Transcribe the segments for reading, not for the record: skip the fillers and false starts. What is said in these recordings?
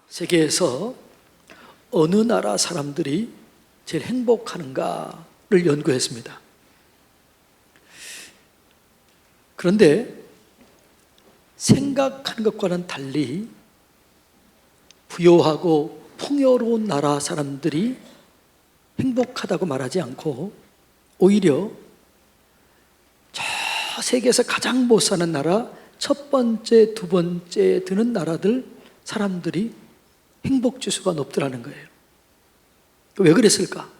세계에서 어느 나라 사람들이 제일 행복하는가를 연구했습니다. 그런데 생각하는 것과는 달리 부유하고 풍요로운 나라 사람들이 행복하다고 말하지 않고 오히려 저 세계에서 가장 못 사는 나라 첫 번째, 두 번째 드는 나라들 사람들이 행복지수가 높더라는 거예요. 왜 그랬을까?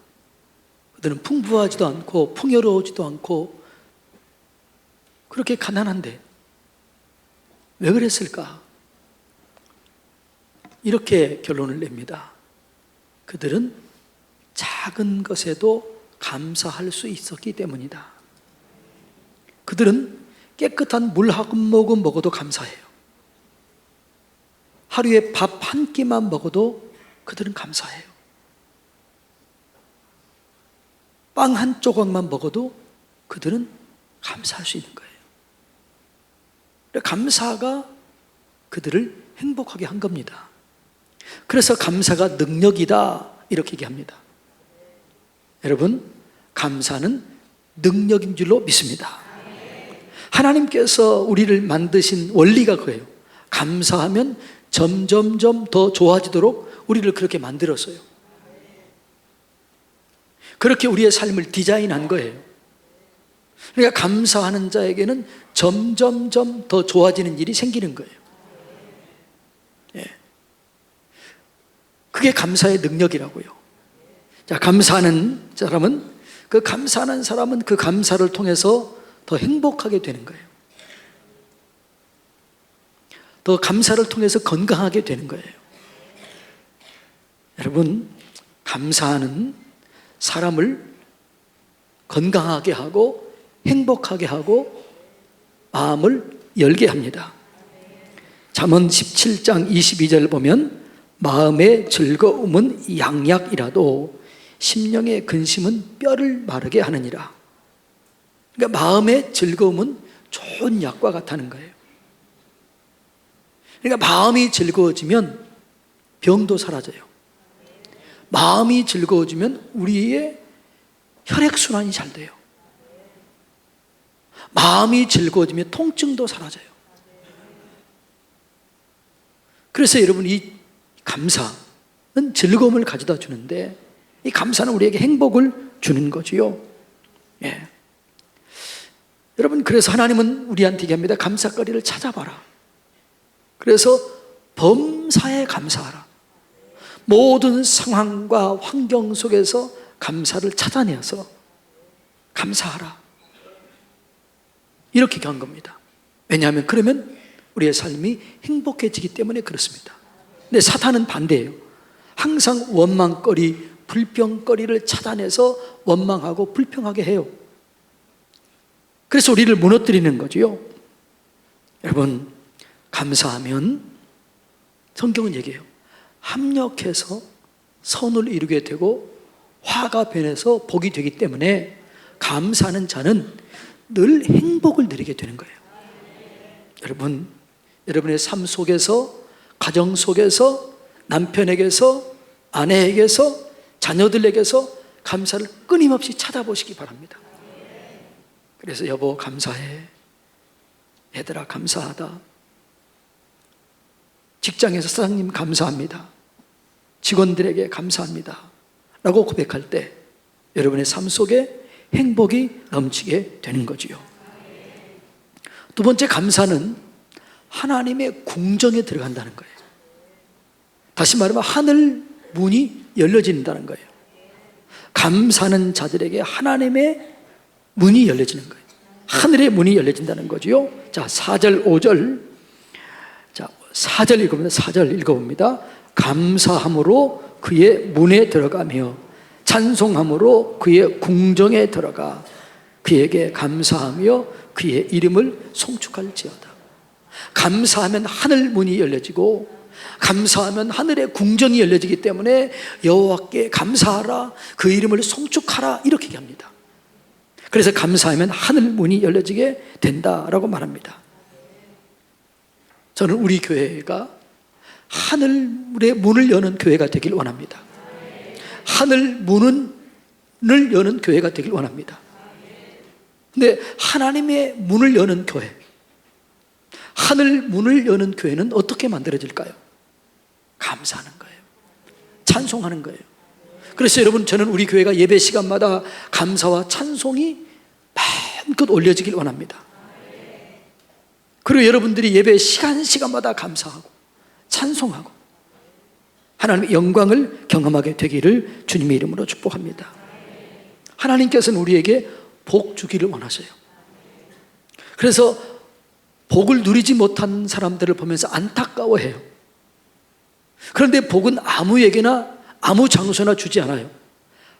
그들은 풍부하지도 않고 풍요로우지도 않고 그렇게 가난한데 왜 그랬을까? 이렇게 결론을 냅니다. 그들은 작은 것에도 감사할 수 있었기 때문이다. 그들은 깨끗한 물 한 모금 먹어도 감사해요. 하루에 밥 한 끼만 먹어도 그들은 감사해요. 빵 한 조각만 먹어도 그들은 감사할 수 있는 거예요. 감사가 그들을 행복하게 한 겁니다. 그래서 감사가 능력이다 이렇게 얘기합니다. 여러분, 감사는 능력인 줄로 믿습니다. 하나님께서 우리를 만드신 원리가 그거예요. 감사하면 점점점 더 좋아지도록 우리를 그렇게 만들었어요. 그렇게 우리의 삶을 디자인한 거예요. 그러니까 감사하는 자에게는 점점점 더 좋아지는 일이 생기는 거예요. 예. 그게 감사의 능력이라고요. 자, 감사하는 사람은 그 감사를 통해서 더 행복하게 되는 거예요. 더 감사를 통해서 건강하게 되는 거예요. 여러분, 감사는 사람을 건강하게 하고 행복하게 하고 마음을 열게 합니다. 잠언 17장 22절 보면 마음의 즐거움은 양약이라도 심령의 근심은 뼈를 마르게 하느니라. 그러니까 마음의 즐거움은 좋은 약과 같다는 거예요. 그러니까 마음이 즐거워지면 병도 사라져요. 마음이 즐거워지면 우리의 혈액순환이 잘 돼요. 마음이 즐거워지면 통증도 사라져요. 그래서 여러분, 이 감사는 즐거움을 가져다 주는데 이 감사는 우리에게 행복을 주는 거지요. 예. 여러분, 그래서 하나님은 우리한테 얘기합니다. 감사거리를 찾아봐라. 그래서 범사에 감사하라. 모든 상황과 환경 속에서 감사를 찾아내서 감사하라. 이렇게 얘기한 겁니다. 왜냐하면 그러면 우리의 삶이 행복해지기 때문에 그렇습니다. 근데 사탄은 반대예요. 항상 원망거리, 불평거리를 찾아내서 원망하고 불평하게 해요. 그래서 우리를 무너뜨리는 거지요. 여러분, 감사하면 성경은 얘기해요. 합력해서 선을 이루게 되고 화가 변해서 복이 되기 때문에 감사하는 자는 늘 행복을 누리게 되는 거예요. 여러분, 여러분의 삶 속에서, 가정 속에서, 남편에게서, 아내에게서, 자녀들에게서 감사를 끊임없이 찾아보시기 바랍니다. 그래서 여보 감사해, 얘들아 감사하다, 직장에서 사장님 감사합니다, 직원들에게 감사합니다 라고 고백할 때 여러분의 삶 속에 행복이 넘치게 되는 거지요. 두 번째, 감사는 하나님의 궁정에 들어간다는 거예요. 다시 말하면 하늘 문이 열려진다는 거예요. 감사하는 자들에게 하나님의 문이 열려지는 거예요. 하늘의 문이 열려진다는 거지요. 자, 4절 5절. 자, 4절 읽어봅니다. 4절 읽어봅니다. 감사함으로 그의 문에 들어가며 찬송함으로 그의 궁정에 들어가 그에게 감사하며 그의 이름을 송축할지어다. 감사하면 하늘 문이 열려지고 감사하면 하늘의 궁정이 열려지기 때문에 여호와께 감사하라, 그 이름을 송축하라 이렇게 얘기합니다. 그래서 감사하면 하늘 문이 열려지게 된다라고 말합니다. 저는 우리 교회가 하늘의 문을 여는 교회가 되길 원합니다. 하늘 문을 여는 교회가 되길 원합니다. 근데 하나님의 문을 여는 교회, 하늘 문을 여는 교회는 어떻게 만들어질까요? 감사하는 거예요. 찬송하는 거예요. 그래서 여러분, 저는 우리 교회가 예배 시간마다 감사와 찬송이 마음껏 올려지길 원합니다. 그리고 여러분들이 예배 시간마다 감사하고 찬송하고 하나님의 영광을 경험하게 되기를 주님의 이름으로 축복합니다. 하나님께서는 우리에게 복 주기를 원하셔요. 그래서 복을 누리지 못한 사람들을 보면서 안타까워해요. 그런데 복은 아무에게나 아무 장소나 주지 않아요.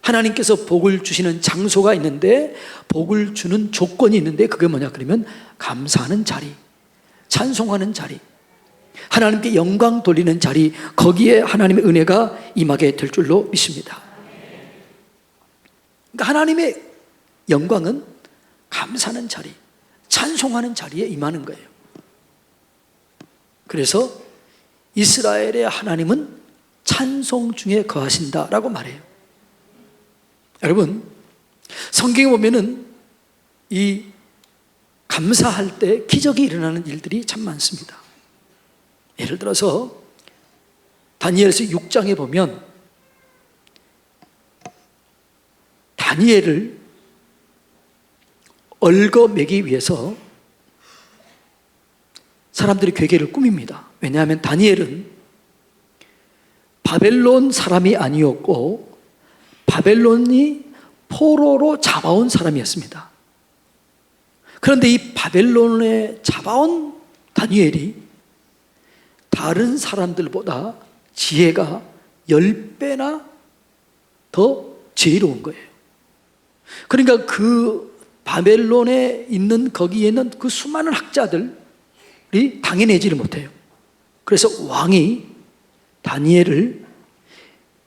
하나님께서 복을 주시는 장소가 있는데, 복을 주는 조건이 있는데, 그게 뭐냐 그러면 감사하는 자리, 찬송하는 자리, 하나님께 영광 돌리는 자리, 거기에 하나님의 은혜가 임하게 될 줄로 믿습니다. 그러니까 하나님의 영광은 감사하는 자리, 찬송하는 자리에 임하는 거예요. 그래서 이스라엘의 하나님은 찬송 중에 거하신다라고 말해요. 여러분, 성경에 보면은 이 감사할 때 기적이 일어나는 일들이 참 많습니다. 예를 들어서 다니엘서 6장에 보면 다니엘을 얽어매기 위해서 사람들이 괴계를 꾸밉니다. 왜냐하면 다니엘은 바벨론 사람이 아니었고 바벨론이 포로로 잡아온 사람이었습니다. 그런데 이 바벨론에 잡아온 다니엘이 다른 사람들보다 지혜가 10배나 더 지혜로운 거예요. 그러니까 그 바벨론에 있는, 거기에 있는 그 수많은 학자들이 당해내지를 못해요. 그래서 왕이 다니엘을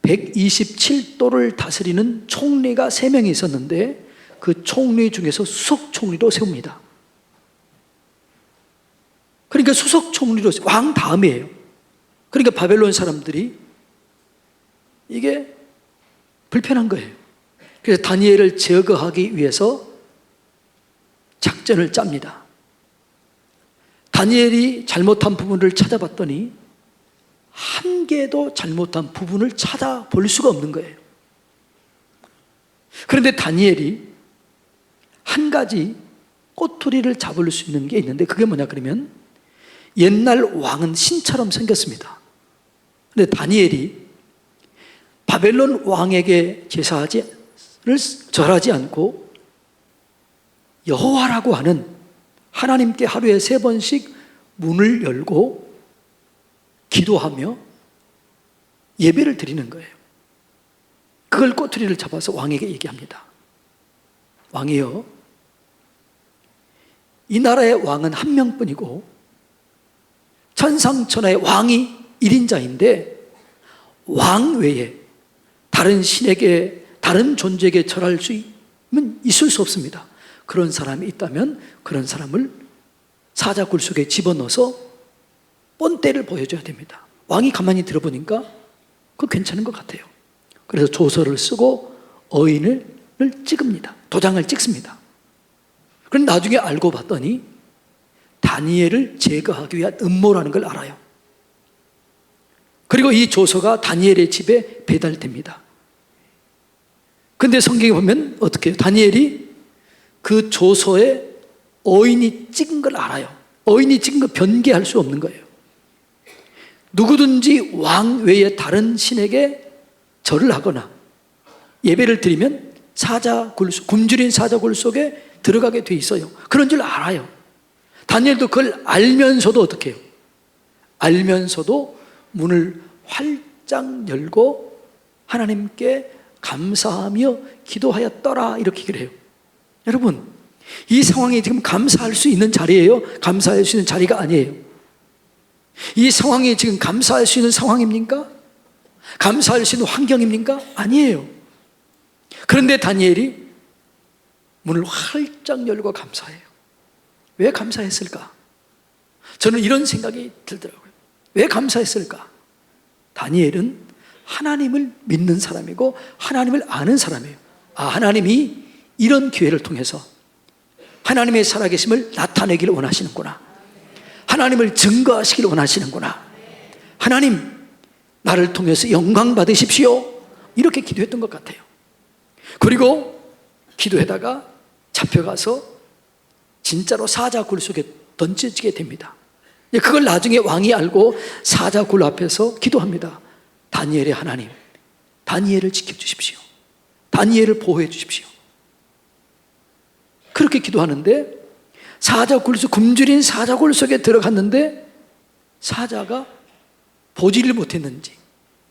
127도를 다스리는 총리가 3명이 있었는데 그 총리 중에서 수석 총리로 세웁니다. 그러니까 수석 총리로, 왕 다음이에요. 그러니까 바벨론 사람들이 이게 불편한 거예요. 그래서 다니엘을 제거하기 위해서 작전을 짭니다. 다니엘이 잘못한 부분을 찾아봤더니 한 개도 잘못한 부분을 찾아볼 수가 없는 거예요. 그런데 다니엘이 한 가지 꼬투리를 잡을 수 있는 게 있는데, 그게 뭐냐 그러면 옛날 왕은 신처럼 생겼습니다. 그런데 다니엘이 바벨론 왕에게 절하지 않고 여호와라고 하는 하나님께 하루에 3번씩 문을 열고 기도하며 예배를 드리는 거예요. 그걸 꼬투리를 잡아서 왕에게 얘기합니다. 왕이여, 이 나라의 왕은 한 명뿐이고 천상천하의 왕이 1인자인데 왕 외에 다른 신에게, 다른 존재에게 절할 수 있을 수 없습니다. 그런 사람이 있다면 그런 사람을 사자굴 속에 집어넣어서 본때를 보여줘야 됩니다. 왕이 가만히 들어보니까 그거 괜찮은 것 같아요. 그래서 조서를 쓰고 어인을 찍습니다. 도장을 찍습니다. 그런데 나중에 알고 봤더니 다니엘을 제거하기 위한 음모라는 걸 알아요. 그리고 이 조서가 다니엘의 집에 배달됩니다. 근데 성경에 보면 어떻게 해요? 다니엘이 그 조서에 어인이 찍은 걸 알아요. 어인이 찍은 거 변개할 수 없는 거예요. 누구든지 왕 외에 다른 신에게 절을 하거나 예배를 드리면 굶주린 사자굴 속에 들어가게 돼 있어요. 그런 줄 알아요. 다니엘도 그걸 알면서도 어떻게 해요? 알면서도 문을 활짝 열고 하나님께 감사하며 기도하였더라, 이렇게 얘기를 해요. 여러분, 이 상황이 지금 감사할 수 있는 자리예요? 감사할 수 있는 자리가 아니에요. 이 상황이 지금 감사할 수 있는 상황입니까? 감사할 수 있는 환경입니까? 아니에요. 그런데 다니엘이 문을 활짝 열고 감사해요. 왜 감사했을까? 저는 이런 생각이 들더라고요. 왜 감사했을까? 다니엘은 하나님을 믿는 사람이고 하나님을 아는 사람이에요. 하나님이 이런 기회를 통해서 하나님의 살아계심을 나타내기를 원하시는구나. 하나님을 증거하시기를 원하시는구나. 하나님, 나를 통해서 영광 받으십시오. 이렇게 기도했던 것 같아요. 그리고 기도하다가 잡혀가서 진짜로 사자굴 속에 던져지게 됩니다. 그걸 나중에 왕이 알고 사자굴 앞에서 기도합니다. 다니엘의 하나님, 다니엘을 지켜주십시오. 다니엘을 보호해 주십시오. 그렇게 기도하는데 굶주린 사자굴 속에 들어갔는데 사자가 보지를 못했는지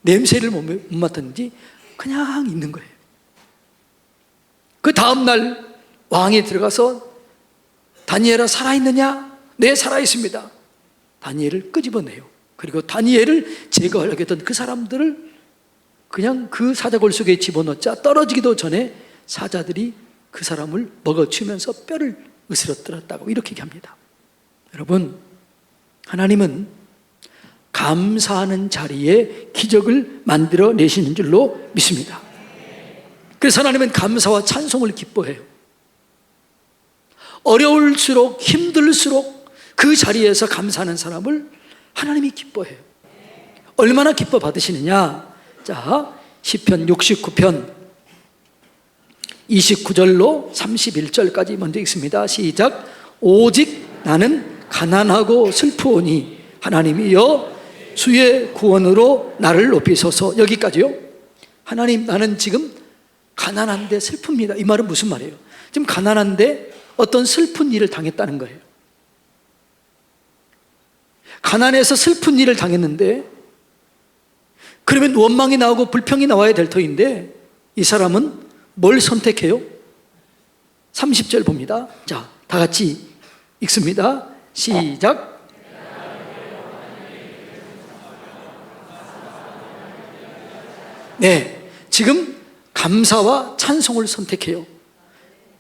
냄새를 못 맡았는지 그냥 있는 거예요. 그 다음날 왕이 들어가서 다니엘아 살아있느냐? 네, 살아있습니다. 다니엘을 끄집어내요. 그리고 다니엘을 제거하려고 했던 그 사람들을 그냥 그 사자굴 속에 집어넣자 떨어지기도 전에 사자들이 그 사람을 먹어치우면서 뼈를 으스러뜨렸다고 이렇게 얘기합니다. 여러분, 하나님은 감사하는 자리에 기적을 만들어내시는 줄로 믿습니다. 그래서 하나님은 감사와 찬송을 기뻐해요. 어려울수록 힘들수록 그 자리에서 감사하는 사람을 하나님이 기뻐해요. 얼마나 기뻐 받으시느냐? 자, 시편 69편 29절로 31절까지 먼저 읽습니다. 시작. 오직 나는 가난하고 슬프오니 하나님이여 주의 구원으로 나를 높이소서. 여기까지요. 하나님, 나는 지금 가난한데 슬픕니다. 이 말은 무슨 말이에요? 지금 가난한데 어떤 슬픈 일을 당했다는 거예요. 가난해서 슬픈 일을 당했는데 그러면 원망이 나오고 불평이 나와야 될 터인데 이 사람은 뭘 선택해요? 30절 봅니다. 자, 다 같이 읽습니다. 시작. 네, 지금 감사와 찬송을 선택해요.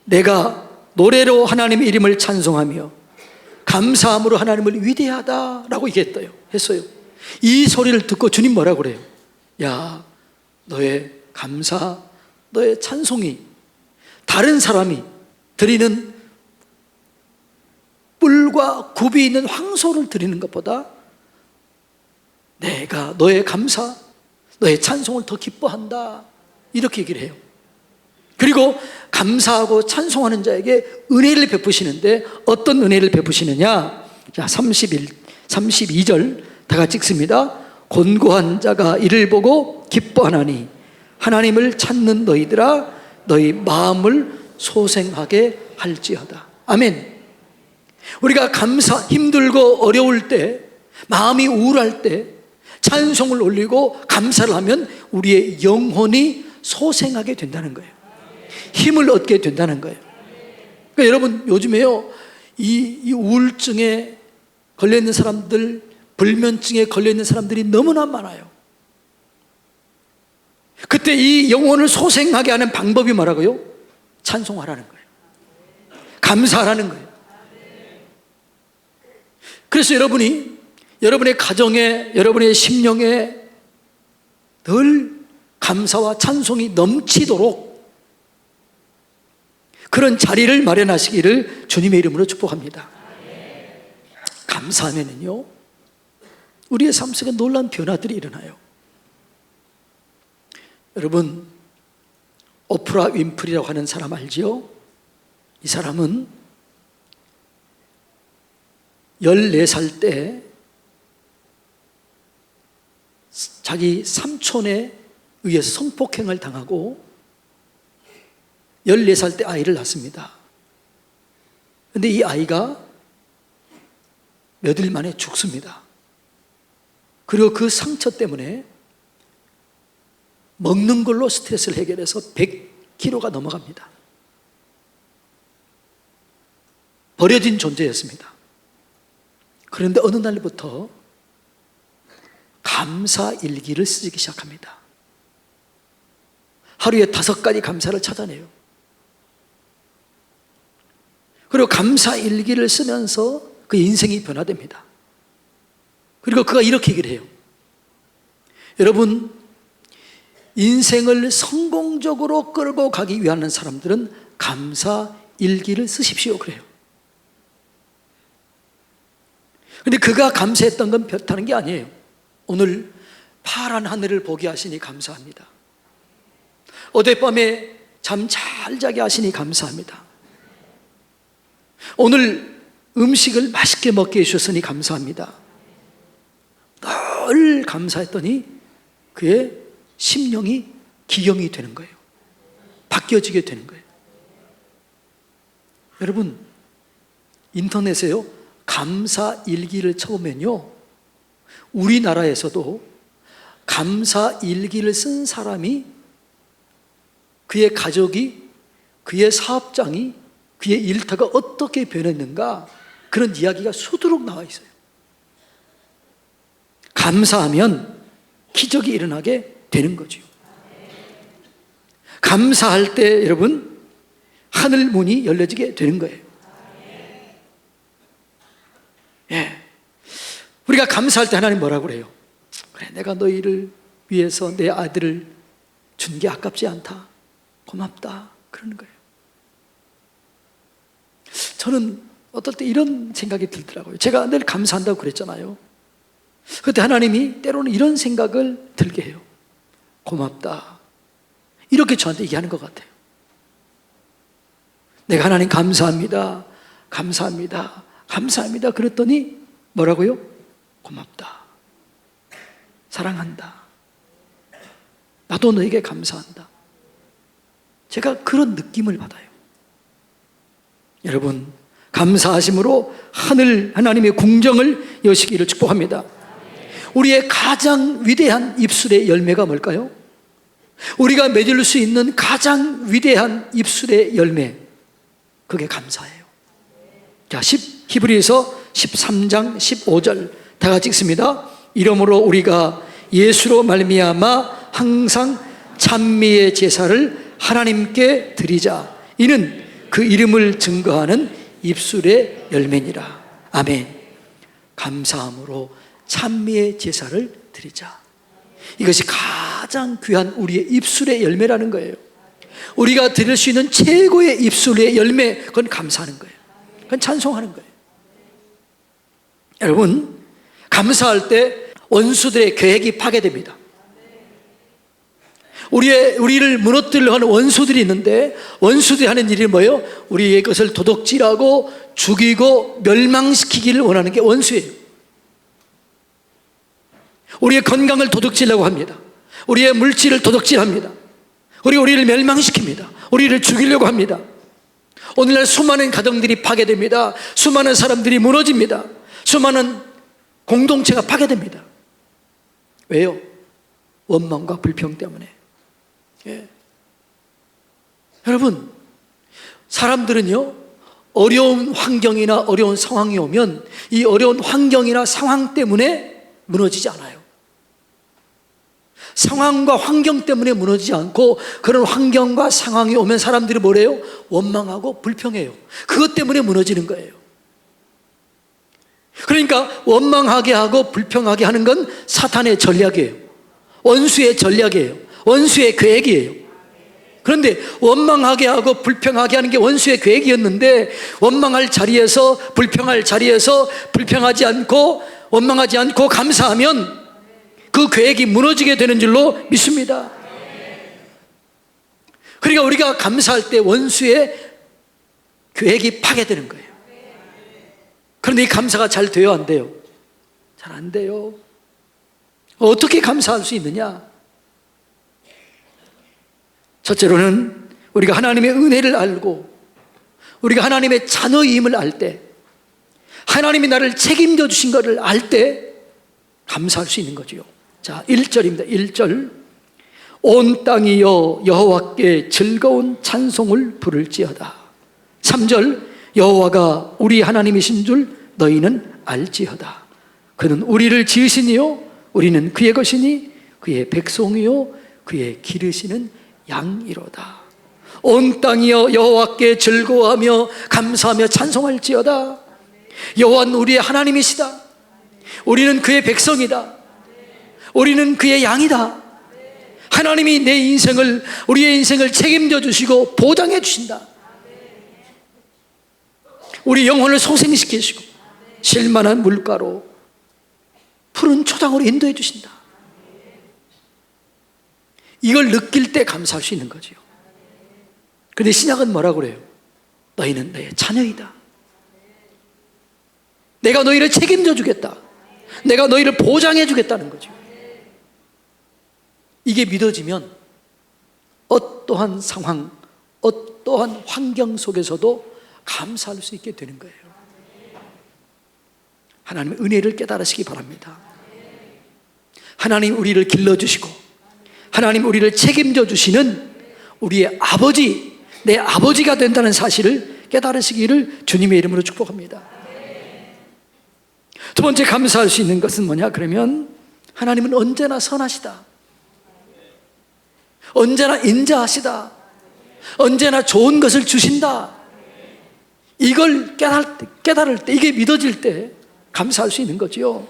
내가 노래로 하나님의 이름을 찬송하며 감사함으로 하나님을 위대하다라고 얘기했어요. 이 소리를 듣고 주님 뭐라고 그래요? 야, 너의 감사, 너의 찬송이 다른 사람이 드리는 뿔과 굽이 있는 황소를 드리는 것보다 내가 너의 감사, 너의 찬송을 더 기뻐한다, 이렇게 얘기를 해요. 그리고 감사하고 찬송하는 자에게 은혜를 베푸시는데 어떤 은혜를 베푸시느냐? 자, 32절 다 같이 읽습니다. 곤고한 자가 이를 보고 기뻐하나니 하나님을 찾는 너희들아 너희 마음을 소생하게 할지어다. 아멘. 우리가 힘들고 어려울 때, 마음이 우울할 때 찬송을 올리고 감사를 하면 우리의 영혼이 소생하게 된다는 거예요. 힘을 얻게 된다는 거예요. 그러니까 여러분, 요즘에요, 이 우울증에 걸려있는 사람들, 불면증에 걸려있는 사람들이 너무나 많아요. 그때 이 영혼을 소생하게 하는 방법이 뭐라고요? 찬송하라는 거예요. 감사하라는 거예요. 그래서 여러분의 가정에, 여러분의 심령에 늘 감사와 찬송이 넘치도록 그런 자리를 마련하시기를 주님의 이름으로 축복합니다. 감사하면은요, 우리의 삶 속에 놀라운 변화들이 일어나요. 여러분, 오프라 윈프리라고 하는 사람 알지요? 이 사람은 14살 때 자기 삼촌에 의해서 성폭행을 당하고 14살 때 아이를 낳습니다. 그런데 이 아이가 몇 일 만에 죽습니다. 그리고 그 상처 때문에 먹는 걸로 스트레스를 해결해서 100kg가 넘어갑니다. 버려진 존재였습니다. 그런데 어느 날부터 감사 일기를 쓰기 시작합니다. 하루에 5가지 감사를 찾아내요. 그리고 감사 일기를 쓰면서 그 인생이 변화됩니다. 그리고 그가 이렇게 얘기를 해요. 여러분, 인생을 성공적으로 끌고 가기 위한 사람들은 감사 일기를 쓰십시오 그래요. 근데 그가 감사했던 건 별 게 아니에요. 오늘 파란 하늘을 보게 하시니 감사합니다. 어젯밤에 잠 잘 자게 하시니 감사합니다. 오늘 음식을 맛있게 먹게 해주셨으니 감사합니다. 늘 감사했더니 그의 심령이 기경이 되는 거예요. 바뀌어지게 되는 거예요. 여러분, 인터넷에요 감사 일기를 쳐보면요, 우리나라에서도 감사 일기를 쓴 사람이, 그의 가족이, 그의 사업장이, 그의 일터가 어떻게 변했는가, 그런 이야기가 수두룩 나와 있어요. 감사하면 기적이 일어나게 되는 거죠. 감사할 때 여러분, 하늘 문이 열려지게 되는 거예요. 예. 우리가 감사할 때 하나님 뭐라고 그래요? 그래, 내가 너희를 위해서 내 아들을 준 게 아깝지 않다, 고맙다, 그러는 거예요. 저는 어떨 때 이런 생각이 들더라고요. 제가 늘 감사한다고 그랬잖아요. 그때 하나님이 때로는 이런 생각을 들게 해요. 고맙다, 이렇게 저한테 얘기하는 것 같아요. 내가 하나님 감사합니다, 감사합니다, 감사합니다 그랬더니 뭐라고요? 고맙다, 사랑한다, 나도 너에게 감사한다. 제가 그런 느낌을 받아요. 여러분, 감사하심으로 하나님의 궁정을 여시기를 축복합니다. 우리의 가장 위대한 입술의 열매가 뭘까요? 우리가 맺을 수 있는 가장 위대한 입술의 열매, 그게 감사예요. 자, 히브리서 13장 15절 다 같이 읽습니다. 이러므로 우리가 예수로 말미암아 항상 찬미의 제사를 하나님께 드리자. 이는 그 이름을 증거하는 입술의 열매니라. 아멘. 감사함으로 찬미의 제사를 드리자. 이것이 가장 귀한 우리의 입술의 열매라는 거예요. 우리가 드릴 수 있는 최고의 입술의 열매, 그건 감사하는 거예요. 그건 찬송하는 거예요. 여러분, 감사할 때 원수들의 계획이 파괴됩니다. 우리를 무너뜨리려고 하는 원수들이 있는데, 원수들이 하는 일이 뭐예요? 우리의 것을 도둑질하고 죽이고 멸망시키기를 원하는 게 원수예요. 우리의 건강을 도둑질하려고 합니다. 우리의 물질을 도둑질합니다. 우리를 멸망시킵니다. 우리를 죽이려고 합니다. 오늘날 수많은 가정들이 파괴됩니다. 수많은 사람들이 무너집니다. 수많은 공동체가 파괴됩니다. 왜요? 원망과 불평 때문에. 예. 여러분, 사람들은요, 어려운 환경이나 어려운 상황이 오면 이 어려운 환경이나 상황 때문에 무너지지 않아요. 상황과 환경 때문에 무너지지 않고, 그런 환경과 상황이 오면 사람들이 뭐래요? 원망하고 불평해요. 그것 때문에 무너지는 거예요. 그러니까 원망하게 하고 불평하게 하는 건 사탄의 전략이에요. 원수의 전략이에요. 원수의 계획이에요. 그런데 원망하게 하고 불평하게 하는 게 원수의 계획이었는데, 원망할 자리에서, 불평할 자리에서 불평하지 않고 원망하지 않고 감사하면 그 계획이 무너지게 되는 줄로 믿습니다. 그러니까 우리가 감사할 때 원수의 계획이 파괴되는 거예요. 그런데 이 감사가 잘 돼요, 안 돼요? 잘 안 돼요. 어떻게 감사할 수 있느냐? 첫째로는 우리가 하나님의 은혜를 알고, 우리가 하나님의 자녀임을 알 때, 하나님이 나를 책임져 주신 것을 알 때 감사할 수 있는 거죠. 자, 1절입니다. 1절. 온 땅이여 여호와께 즐거운 찬송을 부를지어다. 3절. 여호와가 우리 하나님이신 줄 너희는 알지어다. 그는 우리를 지으시니요 우리는 그의 것이니 그의 백성이요 그의 기르시는 양이로다. 온 땅이여 여호와께 즐거워하며 감사하며 찬송할지어다. 여호와는 우리의 하나님이시다. 우리는 그의 백성이다. 우리는 그의 양이다. 하나님이 내 인생을, 우리의 인생을 책임져 주시고 보장해 주신다. 우리 영혼을 소생시키시고 실만한 물가로 푸른 초장으로 인도해 주신다. 이걸 느낄 때 감사할 수 있는 거죠. 그런데 신약은 뭐라고 그래요? 너희는 내 자녀이다. 내가 너희를 책임져 주겠다. 내가 너희를 보장해 주겠다는 거죠. 이게 믿어지면 어떠한 상황, 어떠한 환경 속에서도 감사할 수 있게 되는 거예요. 하나님의 은혜를 깨달으시기 바랍니다. 하나님 우리를 길러주시고 하나님 우리를 책임져 주시는 우리의 아버지, 내 아버지가 된다는 사실을 깨달으시기를 주님의 이름으로 축복합니다. 두 번째 감사할 수 있는 것은 뭐냐? 그러면 하나님은 언제나 선하시다. 언제나 인자하시다. 언제나 좋은 것을 주신다. 이걸 깨달을 때, 이게 믿어질 때 감사할 수 있는 거지요.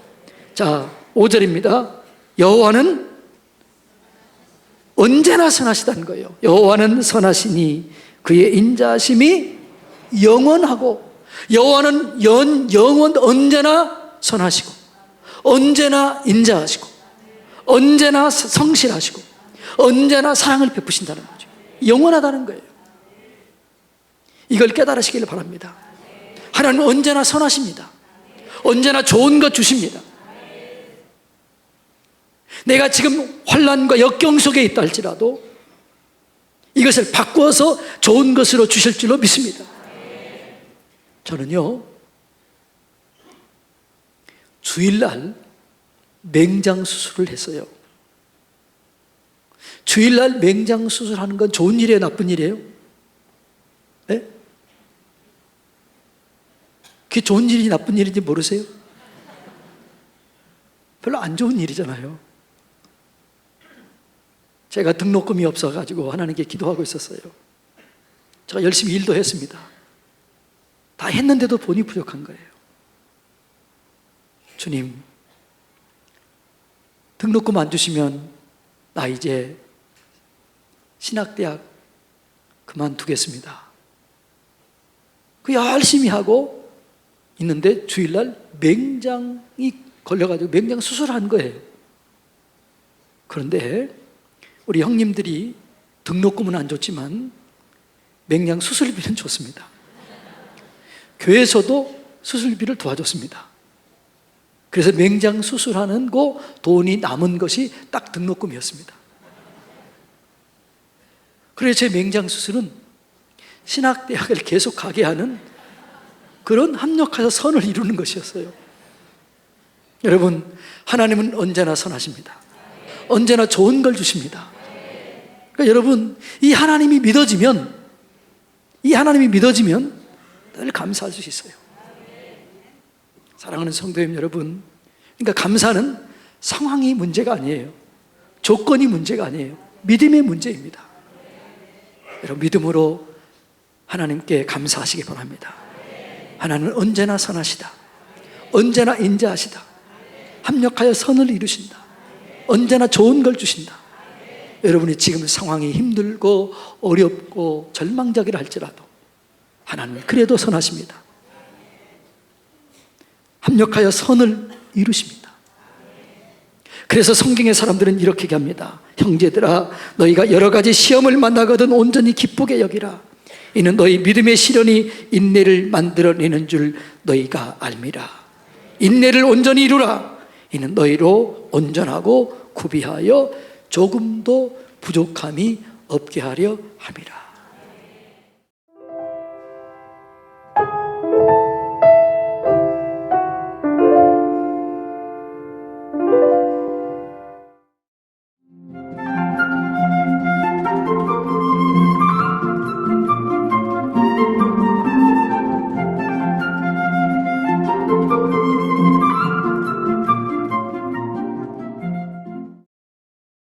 자, 5절입니다. 여호와는 언제나 선하시다는 거예요. 여호와는 선하시니 그의 인자하심이 영원하고, 여호와는 영원 언제나 선하시고 언제나 인자하시고 언제나 성실하시고 언제나 사랑을 베푸신다는 거죠. 영원하다는 거예요. 이걸 깨달으시기를 바랍니다. 하나님은 언제나 선하십니다. 언제나 좋은 것 주십니다. 내가 지금 환난과 역경 속에 있다 할지라도 이것을 바꾸어서 좋은 것으로 주실 줄로 믿습니다. 저는요, 주일날 맹장 수술을 했어요. 주일날 맹장 수술하는 건 좋은 일이에요, 나쁜 일이에요? 네? 그게 좋은 일인지 나쁜 일인지 모르세요? 별로 안 좋은 일이잖아요. 제가 등록금이 없어가지고 하나님께 기도하고 있었어요. 제가 열심히 일도 했습니다. 다 했는데도 돈이 부족한 거예요. 주님, 등록금 안 주시면 나 이제 신학대학 그만두겠습니다. 그 열심히 하고 있는데 주일날 맹장이 걸려가지고 맹장 수술한 거예요. 그런데 우리 형님들이 등록금은 안 줬지만 맹장 수술비는 줬습니다. 교회에서도 수술비를 도와줬습니다. 그래서 맹장 수술하는 거 돈이 남은 것이 딱 등록금이었습니다. 그래서 제 맹장 수술은 신학대학을 계속 가게 하는 그런 합력해서 선을 이루는 것이었어요. 여러분, 하나님은 언제나 선하십니다. 언제나 좋은 걸 주십니다. 그러니까 여러분, 이 하나님이 믿어지면 늘 감사할 수 있어요. 사랑하는 성도님 여러분, 그러니까 감사는 상황이 문제가 아니에요. 조건이 문제가 아니에요. 믿음의 문제입니다. 여러분, 믿음으로 하나님께 감사하시기 바랍니다. 하나님은 언제나 선하시다. 언제나 인자하시다. 합력하여 선을 이루신다. 언제나 좋은 걸 주신다. 여러분이 지금 상황이 힘들고 어렵고 절망적이라 할지라도 하나님은 그래도 선하십니다. 합력하여 선을 이루십니다. 그래서 성경의 사람들은 이렇게 얘기합니다. 형제들아, 너희가 여러 가지 시험을 만나거든 온전히 기쁘게 여기라. 이는 너희 믿음의 시련이 인내를 만들어내는 줄 너희가 알미라. 인내를 온전히 이루라. 이는 너희로 온전하고 구비하여 조금도 부족함이 없게 하려 함이라.